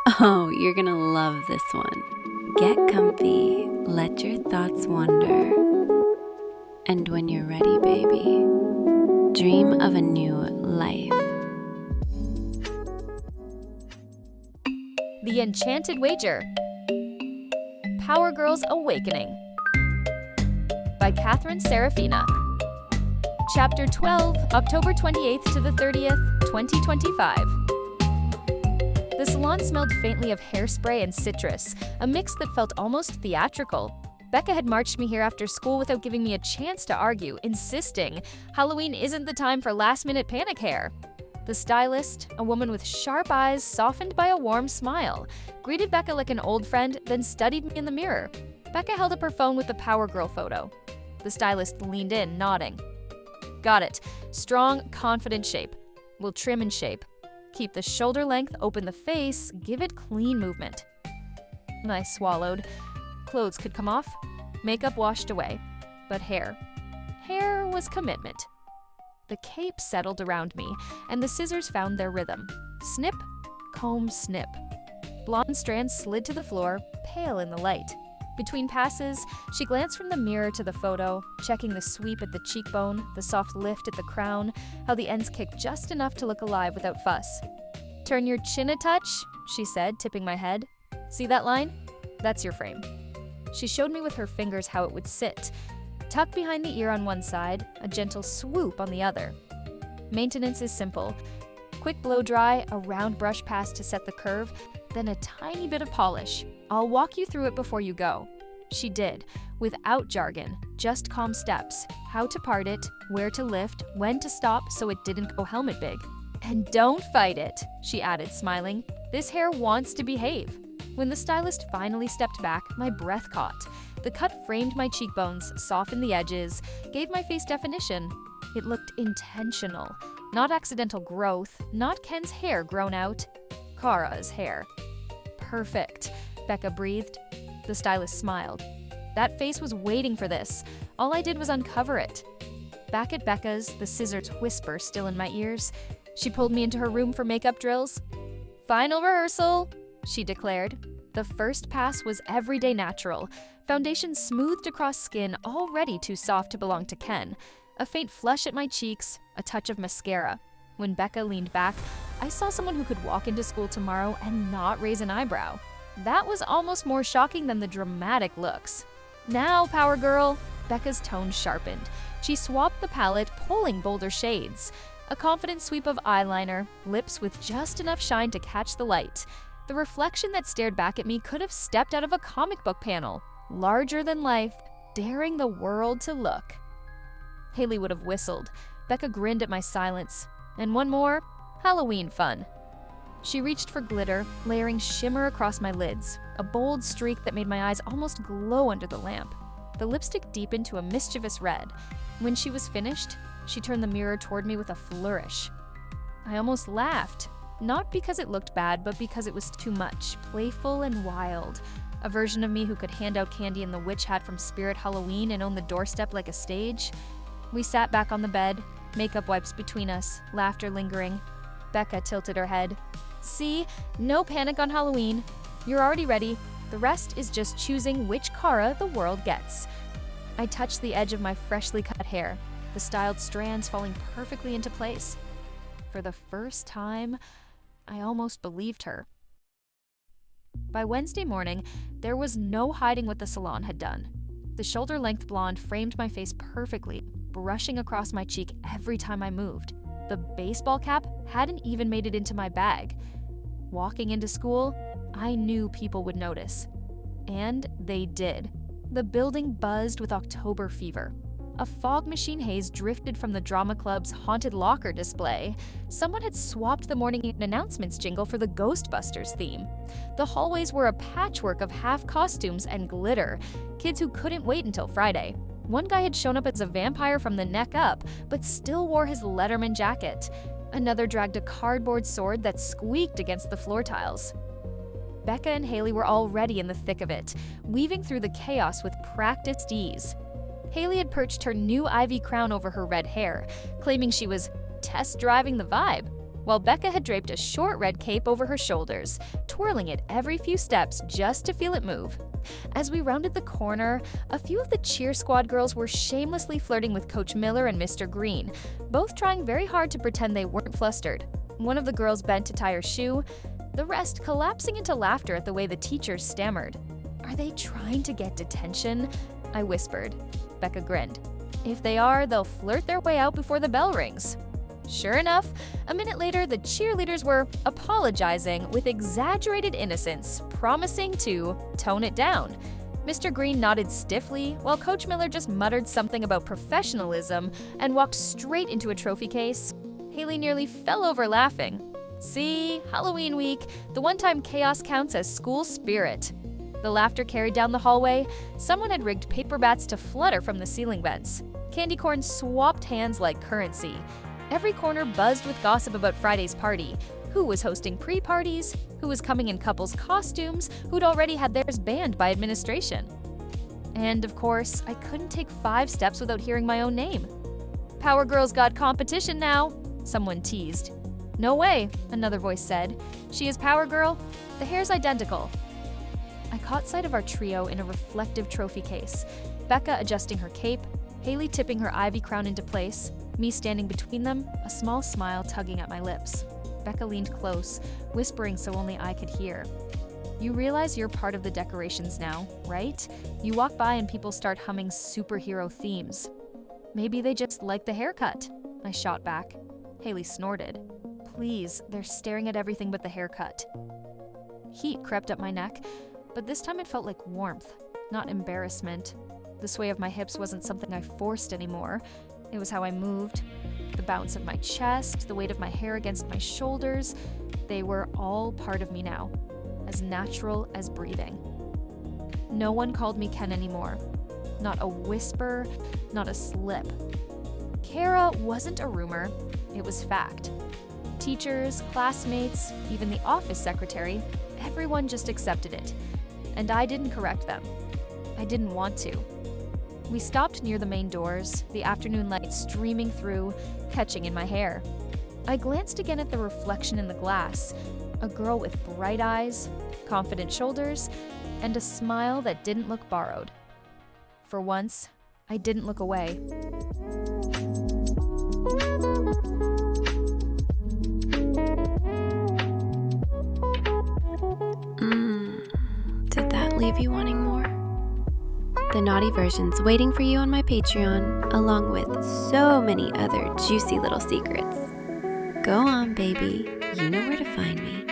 Oh, you're gonna love this one. Get comfy, let your thoughts wander, and when you're ready, baby, dream of a new life. The Enchanted Wager. Power Girls Awakening by Catherine Serafina. Chapter 12, October 28th to the 30th, 2025. The salon smelled faintly of hairspray and citrus, a mix that felt almost theatrical. Becca had marched me here after school without giving me a chance to argue, insisting Halloween isn't the time for last-minute panic hair. The stylist, a woman with sharp eyes softened by a warm smile, greeted Becca like an old friend, then studied me in the mirror. Becca held up her phone with the Power Girl photo. The stylist leaned in, nodding. Got it. Strong, confident shape. We'll trim and shape. Keep the shoulder length, open the face, give it clean movement. I swallowed. Clothes could come off. Makeup washed away. But hair. Hair was commitment. The cape settled around me, and the scissors found their rhythm. Snip, comb, snip. Blonde strands slid to the floor, pale in the light. Between passes, she glanced from the mirror to the photo, checking the sweep at the cheekbone, the soft lift at the crown, how the ends kicked just enough to look alive without fuss. Turn your chin a touch, she said, tipping my head. See that line? That's your frame. She showed me with her fingers how it would sit. Tuck behind the ear on one side, a gentle swoop on the other. Maintenance is simple. Quick blow dry, a round brush pass to set the curve, then a tiny bit of polish. I'll walk you through it before you go. She did, without jargon, just calm steps, how to part it, where to lift, when to stop so it didn't go helmet big. And don't fight it, she added, smiling. This hair wants to behave. When the stylist finally stepped back, my breath caught. The cut framed my cheekbones, softened the edges, gave my face definition. It looked intentional, not accidental growth, not Ken's hair grown out. Kara's hair. Perfect, Becca breathed. The stylist smiled. That face was waiting for this. All I did was uncover it. Back at Becca's, the scissors whisper still in my ears. She pulled me into her room for makeup drills. Final rehearsal, she declared. The first pass was everyday natural. Foundation smoothed across skin already too soft to belong to Ken. A faint flush at my cheeks, a touch of mascara. When Becca leaned back, I saw someone who could walk into school tomorrow and not raise an eyebrow. That was almost more shocking than the dramatic looks. Now, Power Girl, Becca's tone sharpened. She swapped the palette, pulling bolder shades. A confident sweep of eyeliner, lips with just enough shine to catch the light. The reflection that stared back at me could have stepped out of a comic book panel, larger than life, daring the world to look. Haley would have whistled. Becca grinned at my silence. And one more, Halloween fun. She reached for glitter, layering shimmer across my lids, a bold streak that made my eyes almost glow under the lamp. The lipstick deepened to a mischievous red. When she was finished, she turned the mirror toward me with a flourish. I almost laughed, not because it looked bad, but because it was too much, playful and wild. A version of me who could hand out candy in the witch hat from Spirit Halloween and own the doorstep like a stage. We sat back on the bed, makeup wipes between us, laughter lingering. Becca tilted her head. See, no panic on Halloween. You're already ready. The rest is just choosing which Kara the world gets. I touched the edge of my freshly cut hair, the styled strands falling perfectly into place. For the first time, I almost believed her. By Wednesday morning, there was no hiding what the salon had done. The shoulder-length blonde framed my face perfectly, brushing across my cheek every time I moved. The baseball cap hadn't even made it into my bag. Walking into school, I knew people would notice. And they did. The building buzzed with October fever. A fog machine haze drifted from the drama club's haunted locker display. Someone had swapped the morning announcements jingle for the Ghostbusters theme. The hallways were a patchwork of half costumes and glitter, kids who couldn't wait until Friday. One guy had shown up as a vampire from the neck up, but still wore his Letterman jacket. Another dragged a cardboard sword that squeaked against the floor tiles. Becca and Haley were already in the thick of it, weaving through the chaos with practiced ease. Haley had perched her new ivy crown over her red hair, claiming she was test driving the vibe. while Becca had draped a short red cape over her shoulders, twirling it every few steps just to feel it move. As we rounded the corner, a few of the cheer squad girls were shamelessly flirting with Coach Miller and Mr. Green, both trying very hard to pretend they weren't flustered. One of the girls bent to tie her shoe, the rest collapsing into laughter at the way the teachers stammered. "Are they trying to get detention?" I whispered. Becca grinned. "If they are, they'll flirt their way out before the bell rings." Sure enough, a minute later, the cheerleaders were apologizing with exaggerated innocence, promising to tone it down. Mr. Green nodded stiffly, while Coach Miller just muttered something about professionalism and walked straight into a trophy case. Haley nearly fell over laughing. See, Halloween week, the one time chaos counts as school spirit. The laughter carried down the hallway. Someone had rigged paper bats to flutter from the ceiling vents. Candy corn swapped hands like currency. Every corner buzzed with gossip about Friday's party. Who was hosting pre-parties? Who was coming in couples' costumes? Who'd already had theirs banned by administration? And of course, I couldn't take 5 steps without hearing my own name. "Power Girls got competition now," someone teased. "No way," another voice said. "She is Power Girl. The hair's identical." I caught sight of our trio in a reflective trophy case. Becca adjusting her cape, Haley tipping her ivy crown into place, me standing between them, a small smile tugging at my lips. Becca leaned close, whispering so only I could hear. "You realize you're part of the decorations now, right? You walk by and people start humming superhero themes." "Maybe they just like the haircut," I shot back. Haley snorted. "Please, they're staring at everything but the haircut." Heat crept up my neck, but this time it felt like warmth, not embarrassment. The sway of my hips wasn't something I forced anymore. It was how I moved. The bounce of my chest, the weight of my hair against my shoulders, they were all part of me now, as natural as breathing. No one called me Ken anymore. Not a whisper, not a slip. Kara wasn't a rumor, it was fact. Teachers, classmates, even the office secretary, everyone just accepted it. And I didn't correct them. I didn't want to. We stopped near the main doors, the afternoon light streaming through, catching in my hair. I glanced again at the reflection in the glass, a girl with bright eyes, confident shoulders, and a smile that didn't look borrowed. For once, I didn't look away. Did that leave you wanting more? The naughty version's waiting for you on my Patreon, along with so many other juicy little secrets. Go on, baby. You know where to find me.